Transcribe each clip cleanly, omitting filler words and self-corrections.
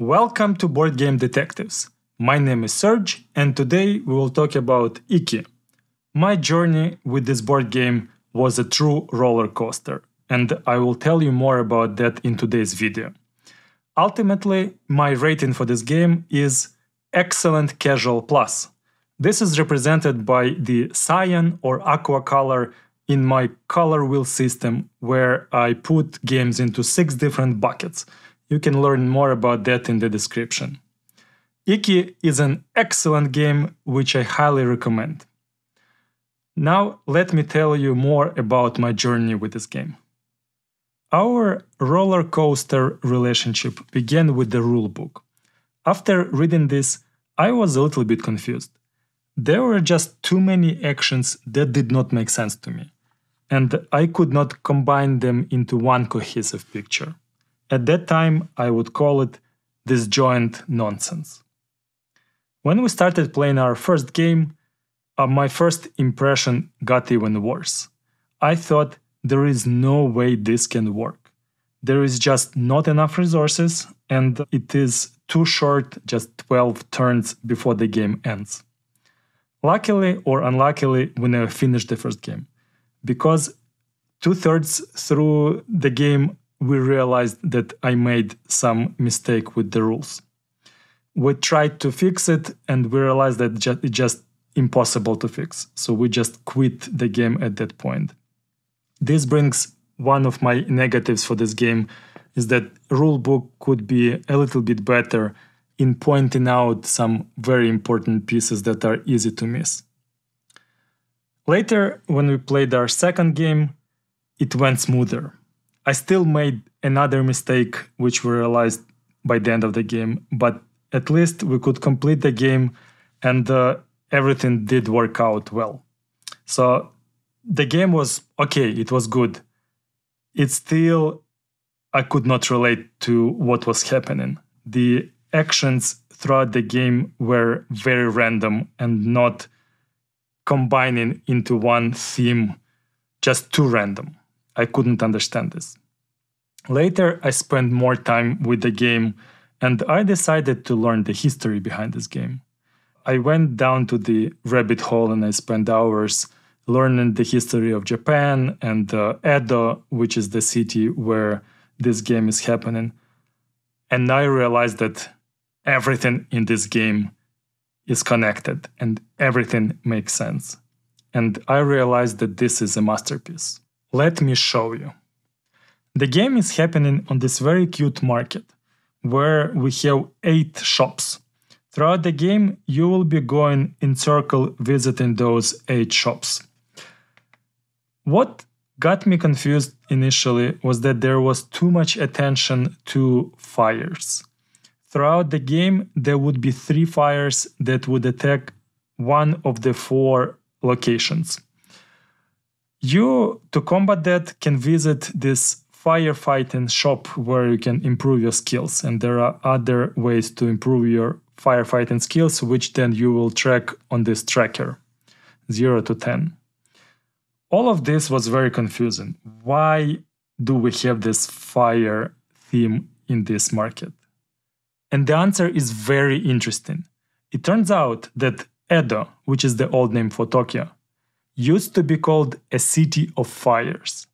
Welcome to Board Game Detectives. My name is Serge, and today we will talk about IKI. My journey with this board game was a true roller coaster, and I will tell you more about that in today's video. Ultimately, my rating for this game is Excellent Casual Plus. This is represented by the cyan or aqua color in my color wheel system, where I put games into 6 different buckets. You can learn more about that in the description. IKI is an excellent game which I highly recommend. Now let me tell you more about my journey with this game. Our roller coaster relationship began with the rulebook. After reading this, I was a little bit confused. There were just too many actions that did not make sense to me, and I could not combine them into one cohesive picture. At that time, I would call it disjoint nonsense. When we started playing our first game, my first impression got even worse. I thought there is no way this can work. There is just not enough resources, and it is too short, just 12 turns before the game ends. Luckily or unluckily, we never finished the first game, because 2/3 through the game, we realized that I made some mistake with the rules. We tried to fix it, and we realized that it's just impossible to fix, so we just quit the game at that point. This brings one of my negatives for this game, is that rulebook could be a little bit better in pointing out some very important pieces that are easy to miss. Later, when we played our second game, it went smoother. I still made another mistake, which we realized by the end of the game, but at least we could complete the game, and everything did work out well. So the game was okay, it was good. It's still, I could not relate to what was happening. The actions throughout the game were very random and not combining into one theme, just too random. I couldn't understand this. Later, I spent more time with the game, and I decided to learn the history behind this game. I went down to the rabbit hole and I spent hours learning the history of Japan and Edo, which is the city where this game is happening. And I realized that everything in this game is connected and everything makes sense. And I realized that this is a masterpiece. Let me show you. The game is happening on this very cute market, where we have 8 shops. Throughout the game, you will be going in circle visiting those 8 shops. What got me confused initially was that there was too much attention to fires. Throughout the game, there would be 3 fires that would attack one of the 4 locations. You, to combat that, can visit this firefighting shop where you can improve your skills, and there are other ways to improve your firefighting skills, which then you will track on this tracker, 0 to 10. All of this was very confusing. Why do we have this fire theme in this market? And the answer is very interesting. It turns out that Edo, which is the old name for Tokyo, used to be called a city of fires.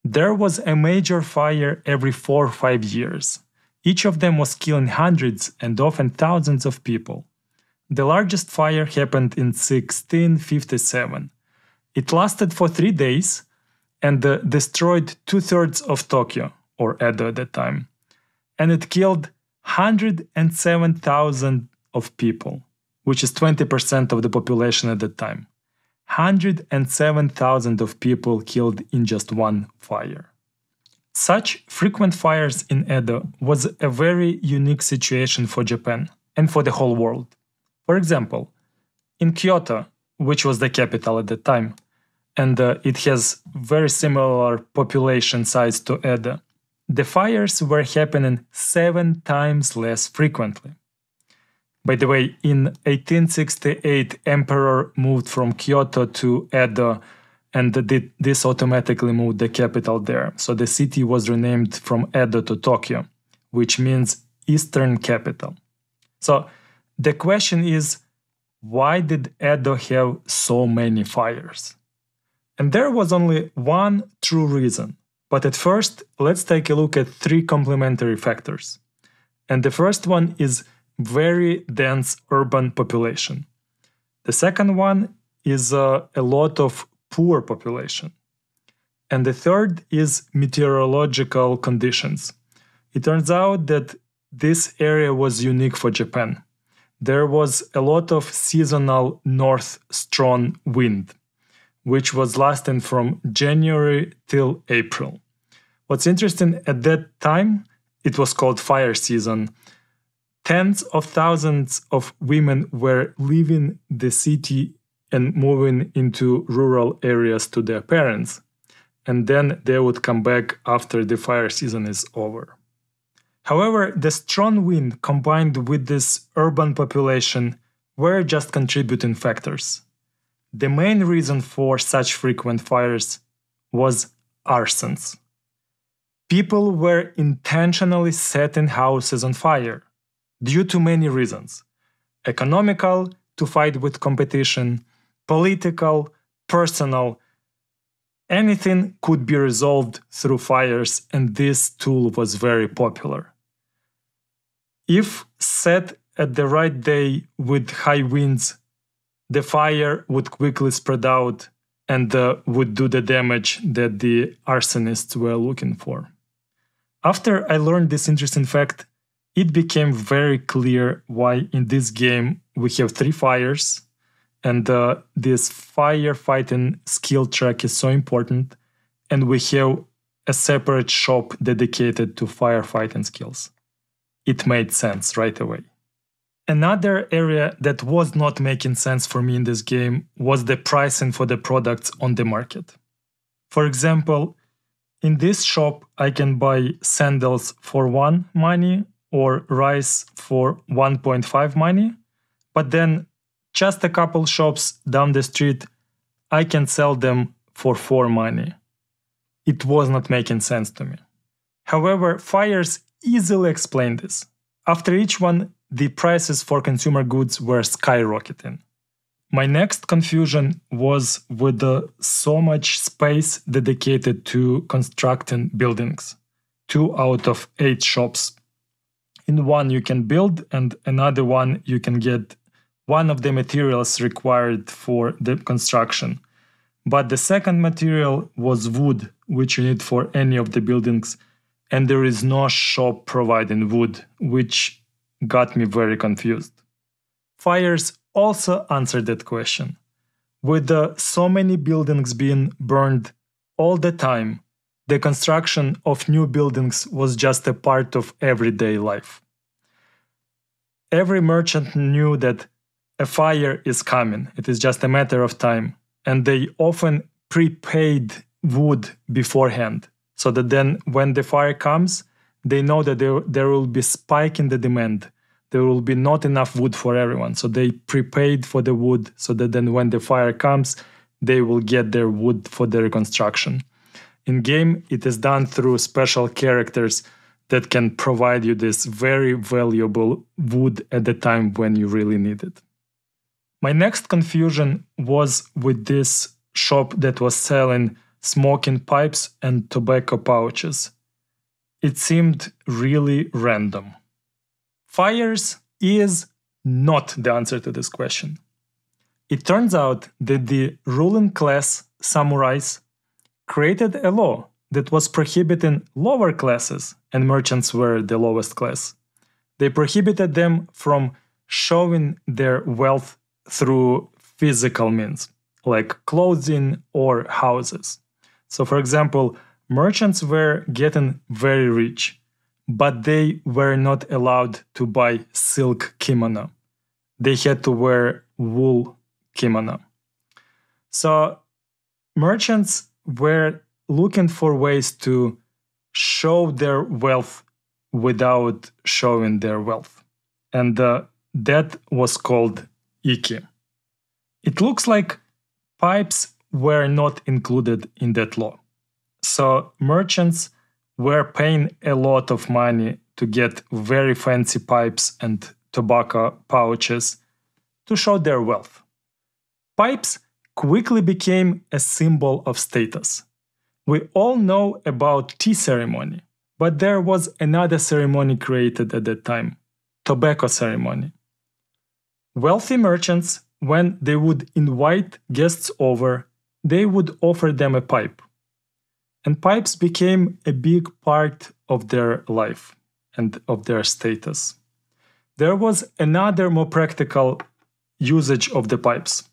There was a major fire every 4 or 5 years. Each of them was killing hundreds and often thousands of people. The largest fire happened in 1657. It lasted for 3 days and destroyed 2/3 of Tokyo, or Edo at that time. And it killed 107,000 of people, which is 20% of the population at that time. 107,000 of people killed in just one fire. Such frequent fires in Edo was a very unique situation for Japan and for the whole world. For example, in Kyoto, which was the capital at the time, and it has very similar population size to Edo, the fires were happening 7 times less frequently. By the way, in 1868, Emperor moved from Kyoto to Edo, and this automatically moved the capital there. So the city was renamed from Edo to Tokyo, which means eastern capital. So the question is, why did Edo have so many fires? And there was only one true reason. But at first, let's take a look at three complementary factors. And the first one is very dense urban population. The second one is a lot of poor population. And the third is meteorological conditions. It turns out that this area was unique for Japan. There was a lot of seasonal north strong wind, which was lasting from January till April. What's interesting, at that time, it was called fire season. Tens of thousands of women were leaving the city and moving into rural areas to their parents. And then they would come back after the fire season is over. However, the strong wind combined with this urban population were just contributing factors. The main reason for such frequent fires was arsons. People were intentionally setting houses on fire due to many reasons: economical, to fight with competition, political, personal. Anything could be resolved through fires, and this tool was very popular. If set at the right day with high winds, the fire would quickly spread out and would do the damage that the arsonists were looking for. After I learned this interesting fact, it became very clear why in this game we have three fires, and this firefighting skill track is so important, and we have a separate shop dedicated to firefighting skills. It made sense right away. Another area that was not making sense for me in this game was the pricing for the products on the market. For example, in this shop I can buy sandals for 1 money or rice for 1.5 money, but then just a couple shops down the street I can sell them for 4 money. It was not making sense to me. However, fires easily explain this. After each one, the prices for consumer goods were skyrocketing. My next confusion was with so much space dedicated to constructing buildings. 2 out of 8 shops. In one you can build, and another one you can get one of the materials required for the construction. But the second material was wood, which you need for any of the buildings, and there is no shop providing wood, which got me very confused. Fires also answered that question. With so many buildings being burned all the time, the construction of new buildings was just a part of everyday life. Every merchant knew that a fire is coming, it is just a matter of time, and they often prepaid wood beforehand, so that then when the fire comes, they know that there will be a spike in the demand. There will be not enough wood for everyone, so they prepaid for the wood so that then when the fire comes, they will get their wood for the reconstruction. In game, it is done through special characters that can provide you this very valuable wood at the time when you really need it. My next confusion was with this shop that was selling smoking pipes and tobacco pouches. It seemed really random. Fires is not the answer to this question. It turns out that the ruling class, samurais, created a law that was prohibiting lower classes, and merchants were the lowest class. They prohibited them from showing their wealth through physical means, like clothing or houses. So, for example, merchants were getting very rich, but they were not allowed to buy silk kimono. They had to wear wool kimono. So, merchants were looking for ways to show their wealth without showing their wealth. And that was called IKI. It looks like pipes were not included in that law. So merchants were paying a lot of money to get very fancy pipes and tobacco pouches to show their wealth. Pipes quickly became a symbol of status. We all know about tea ceremony, but there was another ceremony created at that time, tobacco ceremony. Wealthy merchants, when they would invite guests over, they would offer them a pipe. And pipes became a big part of their life and of their status. There was another more practical usage of the pipes.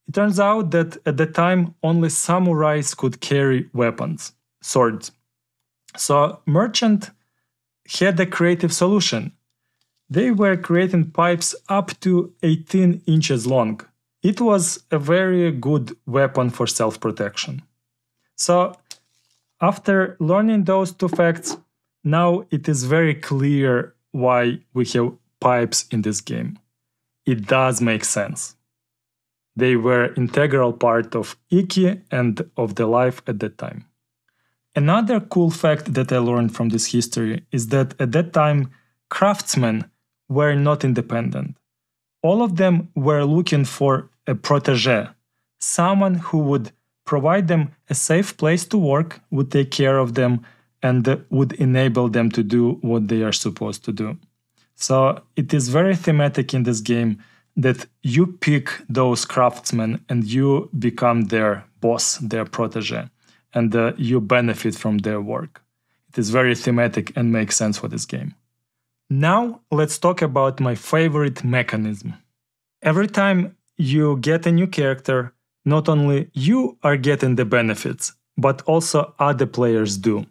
It turns out that at the time only samurais could carry weapons, swords. So merchant had a creative solution. They were creating pipes up to 18 inches long. It was a very good weapon for self-protection. So after learning those two facts, now it is very clear why we have pipes in this game. It does make sense. They were integral part of IKI and of the life at that time. Another cool fact that I learned from this history is that at that time, craftsmen were not independent. All of them were looking for a protege, someone who would provide them a safe place to work, would take care of them, and would enable them to do what they are supposed to do. So it is very thematic in this game that you pick those craftsmen and you become their boss, their protege, and you benefit from their work. It is very thematic and makes sense for this game. Now let's talk about my favorite mechanism. Every time you get a new character, not only you are getting the benefits, but also other players do.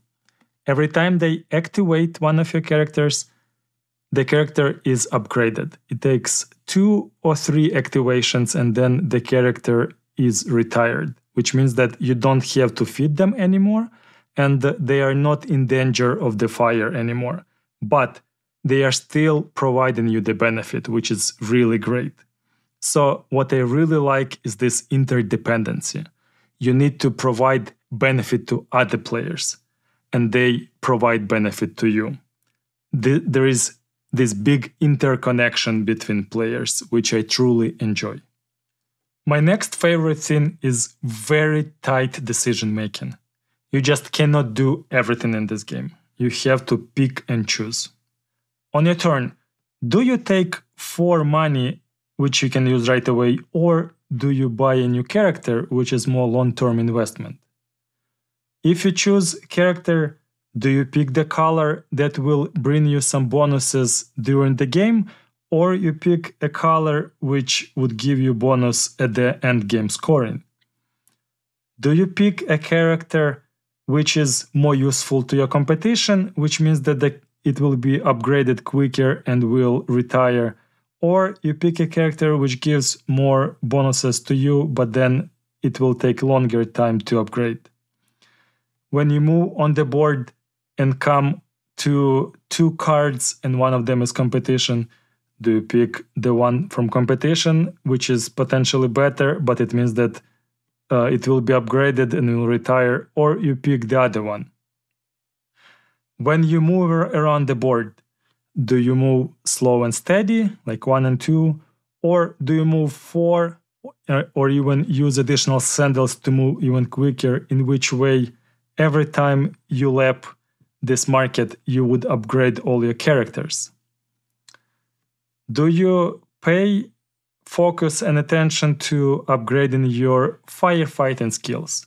Every time they activate one of your characters, the character is upgraded. It takes 2 or 3 activations and then the character is retired, which means that you don't have to feed them anymore and they are not in danger of the fire anymore. But they are still providing you the benefit, which is really great. So what I really like is this interdependency. You need to provide benefit to other players and they provide benefit to you. There is this big interconnection between players, which I truly enjoy. My next favorite thing is very tight decision making. You just cannot do everything in this game. You have to pick and choose. On your turn, do you take 4 money, which you can use right away, or do you buy a new character, which is more long-term investment? If you choose character, do you pick the color that will bring you some bonuses during the game, or you pick a color which would give you bonus at the end game scoring? Do you pick a character which is more useful to your competition, which means that it will be upgraded quicker and will retire, or you pick a character which gives more bonuses to you, but then it will take longer time to upgrade? When you move on the board and come to 2 cards and one of them is competition, do you pick the one from competition, which is potentially better, but it means that it will be upgraded and will retire, or you pick the other one? When you move around the board, do you move slow and steady, like 1 and 2, or do you move 4, or even use additional sandals to move even quicker, in which way every time you lap this market, you would upgrade all your characters? Do you pay focus and attention to upgrading your firefighting skills?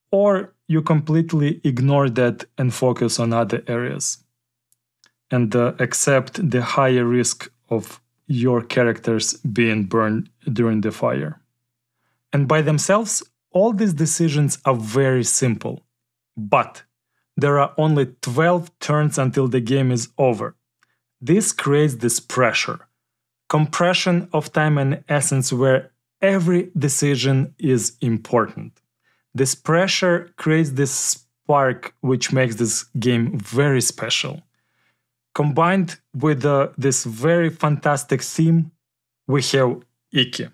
Or you completely ignore that and focus on other areas and accept the higher risk of your characters being burned during the fire? And by themselves, all these decisions are very simple. But there are only 12 turns until the game is over. This creates this pressure, compression of time and essence where every decision is important. This pressure creates this spark which makes this game very special. Combined with this very fantastic theme, we have IKI,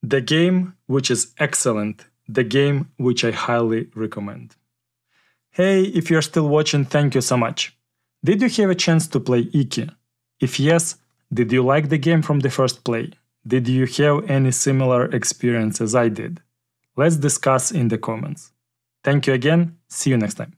the game which is excellent, the game which I highly recommend. Hey, if you're still watching, thank you so much. Did you have a chance to play IKI? If yes, did you like the game from the first play? Did you have any similar experience as I did? Let's discuss in the comments. Thank you again, see you next time.